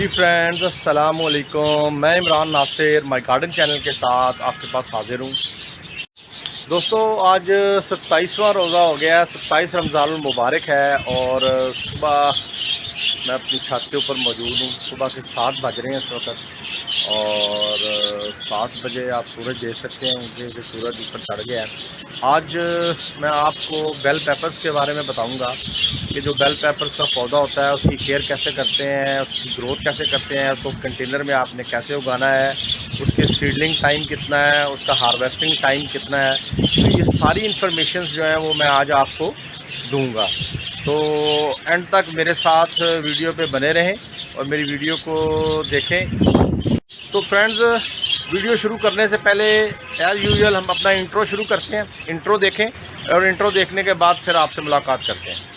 जी friends, अस्सलाम वालेकुम। मैं Imran Nasir my garden channel के साथ आपके पास हाजिर हूँ। दोस्तों, आज 27वां रोज़ा हो गया है। 27 रमज़ानुल मुबारक है और सुबह मैं अपनी छत के ऊपर मौजूद हूँ। सुबह के 7 बज रहे हैं इस वक्त और 7 बजे आप सूरज देख सकते हैं मुझे कि सूरज ऊपर चढ़ गया है। आज मैं आपको बेल पेपर्स के बारे में बताऊंगा कि जो बेल पेपर्स का पौधा होता है उसकी केयर कैसे करते हैं, उसकी ग्रोथ कैसे करते हैं, उसको कंटेनर में आपने कैसे उगाना है, उसके सीडलिंग टाइम कितना है, उसका हार्वेस्टिंग टाइम कितना है। तो ये सारी इन्फॉर्मेशन जो है वो मैं आज आपको दूंगा। तो एंड तक मेरे साथ वीडियो पे बने रहें और मेरी वीडियो को देखें। तो फ्रेंड्स, वीडियो शुरू करने से पहले एज़ यूजुअल हम अपना इंट्रो शुरू करते हैं। इंट्रो देखें और इंट्रो देखने के बाद फिर आपसे मुलाकात करते हैं।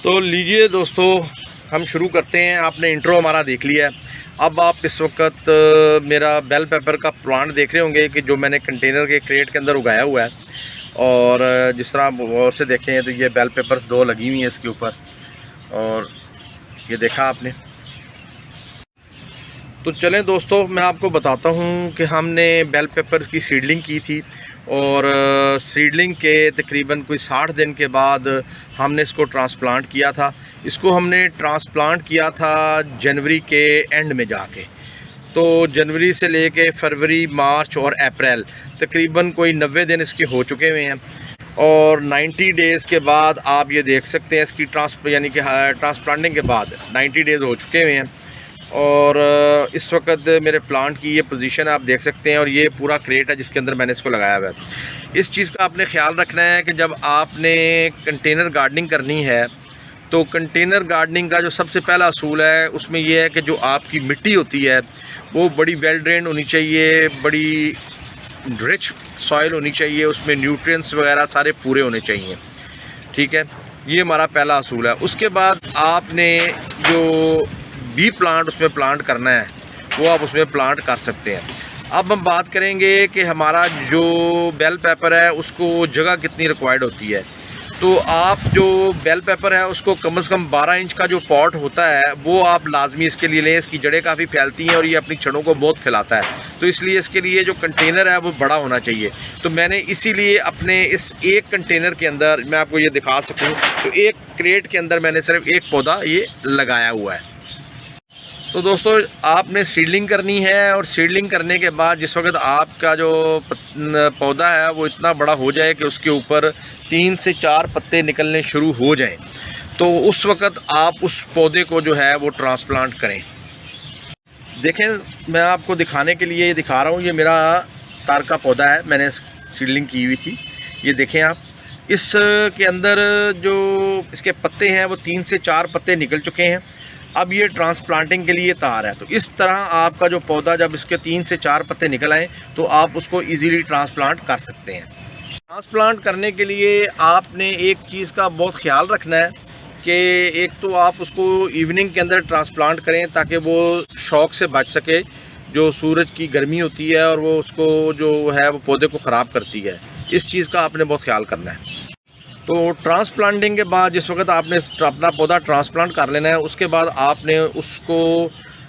तो लीजिए दोस्तों, हम शुरू करते हैं। आपने इंट्रो हमारा देख लिया है। अब आप इस वक्त मेरा बेल पेपर का प्लांट देख रहे होंगे कि जो मैंने कंटेनर के क्रेट के अंदर उगाया हुआ है। और जिस तरह आप गौर से देखें तो ये बेल पेपर्स 2 लगी हुई हैं इसके ऊपर, और ये देखा आपने। तो चलें दोस्तों, मैं आपको बताता हूँ कि हमने बेल पेपर्स की सीडलिंग की थी और सीडलिंग के तकरीबन कोई 60 दिन के बाद हमने इसको ट्रांसप्लांट किया था। इसको हमने ट्रांसप्लांट किया था जनवरी के एंड में जाके। तो जनवरी से लेके फरवरी, मार्च और अप्रैल तकरीबन कोई 90 दिन इसके हो चुके हुए हैं। और 90 डेज़ के बाद आप ये देख सकते हैं इसकी ट्रांसप्लांटिंग के बाद 90 डेज़ हो चुके हुए हैं। और इस वक्त मेरे प्लांट की ये पोजीशन आप देख सकते हैं और ये पूरा क्रेट है जिसके अंदर मैंने इसको लगाया हुआ है। इस चीज़ का आपने ख्याल रखना है कि जब आपने कंटेनर गार्डनिंग करनी है तो कंटेनर गार्डनिंग का जो सबसे पहला असूल है उसमें यह है कि जो आपकी मिट्टी होती है वो बड़ी वेल ड्रेन्ड होनी चाहिए, बड़ी रिच सॉइल होनी चाहिए, उसमें न्यूट्रिएंट्स वगैरह सारे पूरे होने चाहिए। ठीक है, ये हमारा पहला असूल है। उसके बाद आपने जो बी प्लांट उसमें प्लांट करना है वो आप उसमें प्लांट कर सकते हैं। अब हम बात करेंगे कि हमारा जो बेल पेपर है उसको जगह कितनी रिक्वायर्ड होती है। तो आप जो बेल पेपर है उसको कम से कम 12 इंच का जो पॉट होता है वो आप लाजमी इसके लिए लें। इसकी जड़ें काफ़ी फैलती हैं और ये अपनी छड़ों को बहुत फैलाता है, तो इसलिए इसके लिए जो कंटेनर है वो बड़ा होना चाहिए। तो मैंने इसीलिए अपने इस एक कंटेनर के अंदर, मैं आपको ये दिखा सकूँ, तो एक क्रेट के अंदर मैंने सिर्फ एक पौधा ये लगाया हुआ है। तो दोस्तों, आपने सीडलिंग करनी है और सीडलिंग करने के बाद जिस वक्त आपका जो पौधा है वो इतना बड़ा हो जाए कि उसके ऊपर 3 से 4 पत्ते निकलने शुरू हो जाएं, तो उस वक्त आप उस पौधे को जो है वो ट्रांसप्लांट करें। देखें, मैं आपको दिखाने के लिए ये दिखा रहा हूँ। ये मेरा तार का पौधा है, मैंने सीडलिंग की हुई थी। ये देखें आप, इसके अंदर जो इसके पत्ते हैं वो 3 से 4 पत्ते निकल चुके हैं। अब ये ट्रांसप्लांटिंग के लिए तैयार है। तो इस तरह आपका जो पौधा जब इसके 3 से 4 पत्ते निकल आए तो आप उसको इजीली ट्रांसप्लांट कर सकते हैं। ट्रांसप्लांट करने के लिए आपने एक चीज़ का बहुत ख्याल रखना है कि एक तो आप उसको इवनिंग के अंदर ट्रांसप्लांट करें ताकि वो शॉक से बच सके। जो सूरज की गर्मी होती है और वो उसको जो है वो पौधे को ख़राब करती है, इस चीज़ का आपने बहुत ख्याल करना है। तो ट्रांसप्लांटिंग के बाद जिस वक्त आपने अपना पौधा ट्रांसप्लांट कर लेना है उसके बाद आपने उसको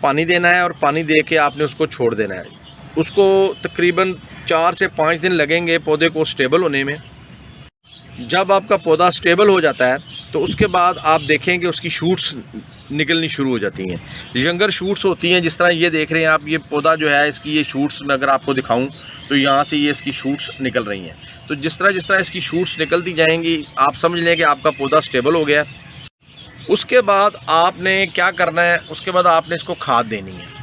पानी देना है और पानी दे के आपने उसको छोड़ देना है। उसको तकरीबन 4 से 5 दिन लगेंगे पौधे को स्टेबल होने में। जब आपका पौधा स्टेबल हो जाता है तो उसके बाद आप देखें कि उसकी शूट्स निकलनी शुरू हो जाती हैं। यंगर शूट्स होती हैं, जिस तरह ये देख रहे हैं आप, ये पौधा जो है इसकी ये शूट्स मैं अगर आपको दिखाऊं तो यहाँ से ये इसकी शूट्स निकल रही हैं। तो जिस तरह इसकी शूट्स निकलती जाएंगी आप समझ लें कि आपका पौधा स्टेबल हो गया है। उसके बाद आपने क्या करना है, उसके बाद आपने इसको खाद देनी है।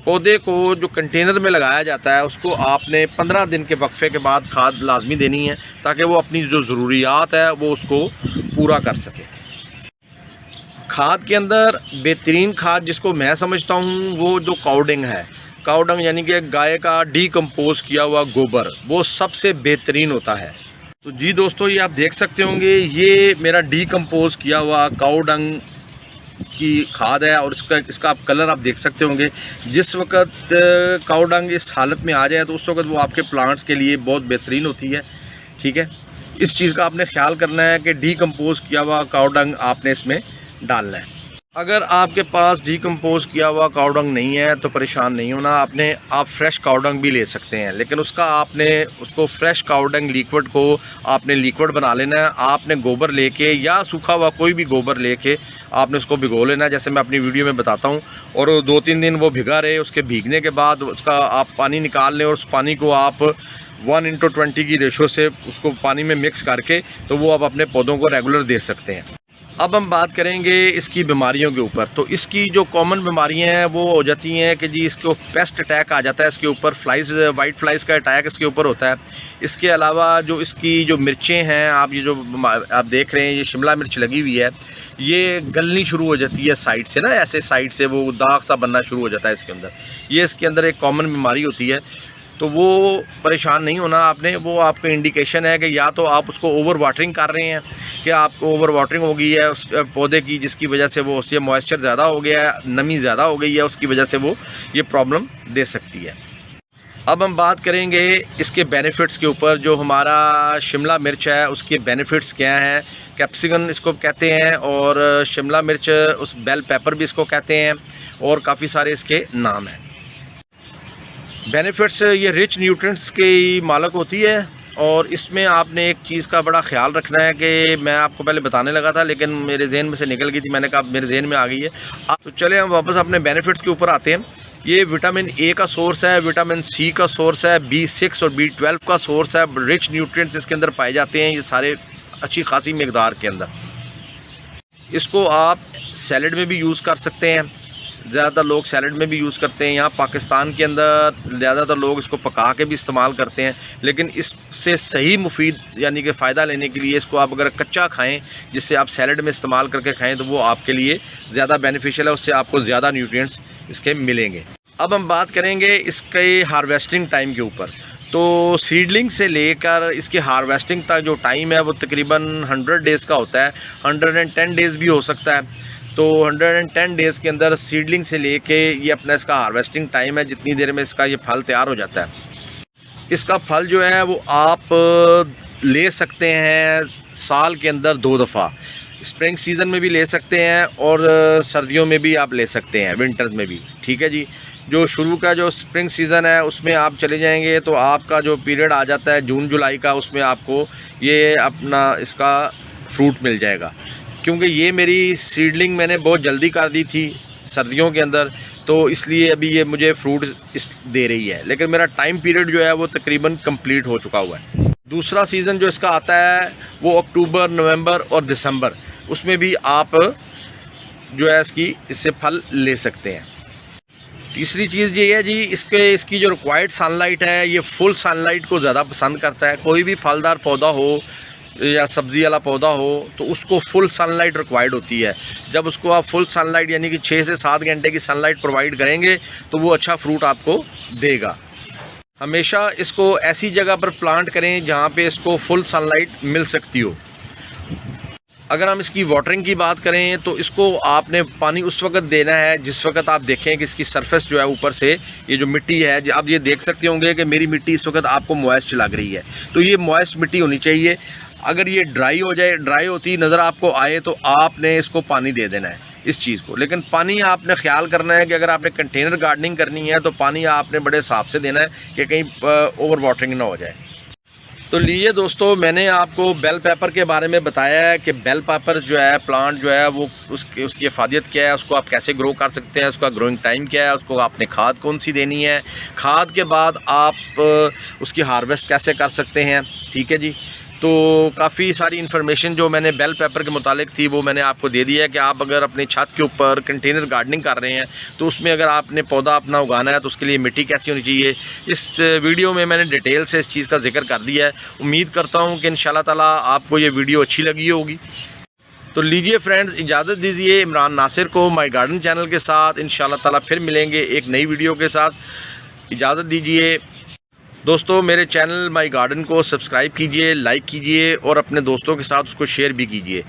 पौधे को जो कंटेनर में लगाया जाता है उसको आपने 15 दिन के वक्फे के बाद खाद लाजमी देनी है, ताकि वो अपनी जो ज़रूरियात है वो उसको पूरा कर सके। खाद के अंदर बेहतरीन खाद जिसको मैं समझता हूँ वो जो काउडंग है, काउडंग यानी कि गाय का डीकम्पोज किया हुआ गोबर, वो सबसे बेहतरीन होता है। तो जी दोस्तों, ये आप देख सकते होंगे, ये मेरा डीकम्पोज किया हुआ काउडंग की खाद है और इसका आप कलर आप देख सकते होंगे। जिस वक्त काउडंग इस हालत में आ जाए तो उस वक्त वो आपके प्लांट्स के लिए बहुत बेहतरीन होती है। ठीक है, इस चीज़ का आपने ख्याल करना है कि डीकम्पोज किया हुआ काउडंग आपने इसमें डालना है। अगर आपके पास डीकम्पोज किया हुआ काउडंग नहीं है तो परेशान नहीं होना, आप फ्रेश काउडंग भी ले सकते हैं, लेकिन उसको फ्रेश काउडंग लिक्विड को आपने लिक्विड बना लेना है। आपने गोबर लेके या सूखा हुआ कोई भी गोबर लेके आपने उसको भिगो लेना है, जैसे मैं अपनी वीडियो में बताता हूँ। और 2-3 दिन वो भिगा रहे, उसके भीगने के बाद उसका आप पानी निकाल लें और उस पानी को आप 1:20 की रेशो से उसको पानी में मिक्स करके तो वो आप अपने पौधों को रेगुलर दे सकते हैं। अब हम बात करेंगे इसकी बीमारियों के ऊपर। तो इसकी जो कॉमन बीमारियां हैं वो हो जाती हैं कि जी इसको पेस्ट अटैक आ जाता है, इसके ऊपर वाइट फ्लाइज का अटैक इसके ऊपर होता है। इसके अलावा जो इसकी जो मिर्चें हैं, आप देख रहे हैं, ये शिमला मिर्च लगी हुई है, ये गलनी शुरू हो जाती है साइड से ना, ऐसे साइड से वो दाग सा बनना शुरू हो जाता है इसके अंदर। ये इसके अंदर एक कॉमन बीमारी होती है। तो वो परेशान नहीं होना आपने, वो आपका इंडिकेशन है कि या तो आप उसको ओवर वाटरिंग कर रहे हैं, कि आपको ओवर वाटरिंग हो गई है उस पौधे की, जिसकी वजह से वो उससे मॉइस्चर ज़्यादा हो गया है, नमी ज़्यादा हो गई है, उसकी वजह से वो ये प्रॉब्लम दे सकती है। अब हम बात करेंगे इसके बेनिफिट्स के ऊपर। जो हमारा शिमला मिर्च है उसके बेनिफिट्स क्या हैं। कैप्सिकम इसको कहते हैं और शिमला मिर्च उस बेल पेपर भी इसको कहते हैं, और काफ़ी सारे इसके नाम हैं। बेनिफिट्स, ये रिच न्यूट्रिएंट्स की मालक होती है। और इसमें आपने एक चीज़ का बड़ा ख्याल रखना है कि मैं आपको पहले बताने लगा था लेकिन मेरे जहन में से निकल गई थी, मैंने कहा मेरे जहन में आ गई है। तो चले हम वापस अपने बेनिफिट्स के ऊपर आते हैं। ये विटामिन ए का सोर्स है, विटामिन सी का सोर्स है, B6 और B12 का सोर्स है। रिच न्यूट्रिएंट्स इसके अंदर पाए जाते हैं, ये सारे अच्छी खासी मकदार के अंदर। इसको आप सैलड में भी यूज़ कर सकते हैं, ज़्यादातर लोग सैलड में भी यूज़ करते हैं। यहाँ पाकिस्तान के अंदर ज़्यादातर लोग इसको पका के भी इस्तेमाल करते हैं, लेकिन इससे सही मुफीद यानी कि फ़ायदा लेने के लिए इसको आप अगर कच्चा खाएं, जिससे आप सैलड में इस्तेमाल करके खाएं, तो वो आपके लिए ज़्यादा बेनिफिशियल है, उससे आपको ज़्यादा न्यूट्रिएंट्स इसके मिलेंगे। अब हम बात करेंगे इसके हार्वेस्टिंग टाइम के ऊपर। तो सीडलिंग से लेकर इसके हार्वेस्टिंग तक जो टाइम है वो तकरीबन 100 डेज़ का होता है, 110 डेज़ भी हो सकता है। तो 110 डेज़ के अंदर सीडलिंग से लेके ये अपना इसका हार्वेस्टिंग टाइम है, जितनी देर में इसका ये फल तैयार हो जाता है। इसका फल जो है वो आप ले सकते हैं साल के अंदर 2 दफ़ा, स्प्रिंग सीज़न में भी ले सकते हैं और सर्दियों में भी आप ले सकते हैं, विंटर में भी। ठीक है जी, जो शुरू का जो स्प्रिंग सीज़न है उसमें आप चले जाएंगे तो आपका जो पीरियड आ जाता है जून जुलाई का, उसमें आपको ये अपना इसका फ्रूट मिल जाएगा। क्योंकि ये मेरी सीडलिंग मैंने बहुत जल्दी कर दी थी सर्दियों के अंदर, तो इसलिए अभी ये मुझे फ्रूट दे रही है, लेकिन मेरा टाइम पीरियड जो है वो तकरीबन कंप्लीट हो चुका हुआ है। दूसरा सीज़न जो इसका आता है वो अक्टूबर, नवंबर और दिसंबर, उसमें भी आप जो है इससे फल ले सकते हैं। तीसरी चीज़ ये है जी, इसकी जो रिक्वायर्ड सनलाइट है, ये फुल सनलाइट को ज़्यादा पसंद करता है। कोई भी फलदार पौधा हो या सब्ज़ी वाला पौधा हो तो उसको फुल सनलाइट रिक्वायर्ड होती है। जब उसको आप फुल सनलाइट यानी कि 6 से 7 घंटे की सनलाइट प्रोवाइड करेंगे तो वो अच्छा फ्रूट आपको देगा। हमेशा इसको ऐसी जगह पर प्लांट करें जहाँ पे इसको फुल सनलाइट मिल सकती हो। अगर हम इसकी वाटरिंग की बात करें तो इसको आपने पानी उस वक्त देना है जिस वक्त आप देखें कि इसकी सरफेस जो है ऊपर से ये जो मिट्टी है, आप ये देख सकते होंगे कि मेरी मिट्टी इस वक्त आपको मॉइस्ट लग रही है, तो ये मॉइस्ट मिट्टी होनी चाहिए। अगर ये ड्राई हो जाए, ड्राई होती नज़र आपको आए, तो आपने इसको पानी दे देना है इस चीज़ को। लेकिन पानी आपने ख्याल करना है कि अगर आपने कंटेनर गार्डनिंग करनी है तो पानी आपने बड़े हिसाब से देना है कि कहीं ओवर वाटरिंग ना हो जाए। तो लीजिए दोस्तों, मैंने आपको बेल पेपर के बारे में बताया है कि बेल पेपर जो है प्लांट जो है वो उसकी अफादियत क्या है, उसको आप कैसे ग्रो कर सकते हैं, उसका ग्रोइंग टाइम क्या है, उसको आपने खाद कौन सी देनी है, खाद के बाद आप उसकी हार्वेस्ट कैसे कर सकते हैं। ठीक है जी। तो काफ़ी सारी इन्फॉर्मेशन जो मैंने बेल पेपर के मुतालिक थी वो मैंने आपको दे दिया है कि आप अगर अपनी छत के ऊपर कंटेनर गार्डनिंग कर रहे हैं तो उसमें अगर आपने पौधा अपना उगाना है तो उसके लिए मिट्टी कैसी होनी चाहिए, इस वीडियो में मैंने डिटेल से इस चीज़ का जिक्र कर दिया है। उम्मीद करता हूँ कि इंशाल्लाह ताला आपको ये वीडियो अच्छी लगी होगी। तो लीजिए फ्रेंड्स, इजाज़त दीजिए इमरान नासिर को माय गार्डन चैनल के साथ। इंशाल्लाह ताला फिर मिलेंगे एक नई वीडियो के साथ। इजाज़त दीजिए दोस्तों। मेरे चैनल माय गार्डन को सब्सक्राइब कीजिए, लाइक कीजिए और अपने दोस्तों के साथ उसको शेयर भी कीजिए।